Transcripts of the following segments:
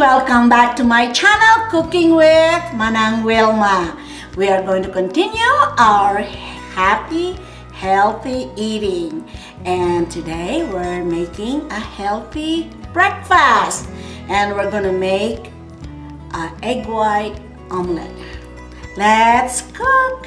Welcome back to my channel, Cooking with Manang Wilma. We are going to continue our happy, healthy eating. And today we're making a healthy breakfast. And we're going to make an egg white omelet. Let's cook!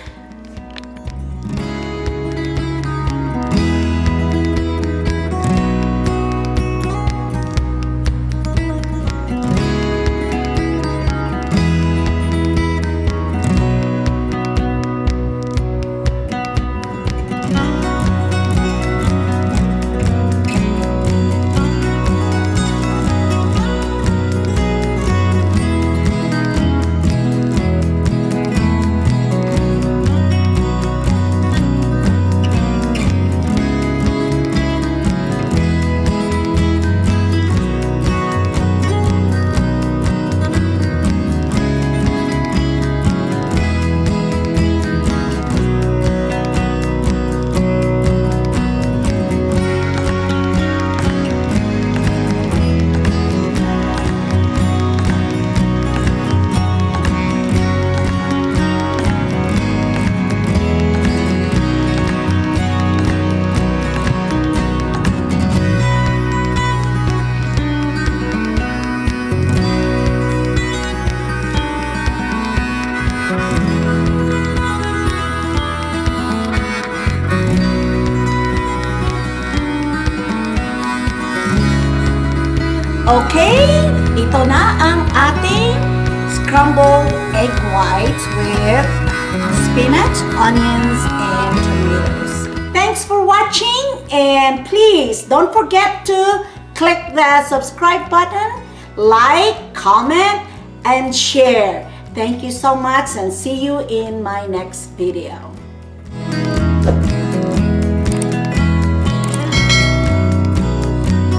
Okay, ito na ang ating scrambled egg whites with spinach, onions, and tomatoes. Thanks for watching, and please don't forget to click the subscribe button, like, comment, and share. Thank you so much, and see you in my next video.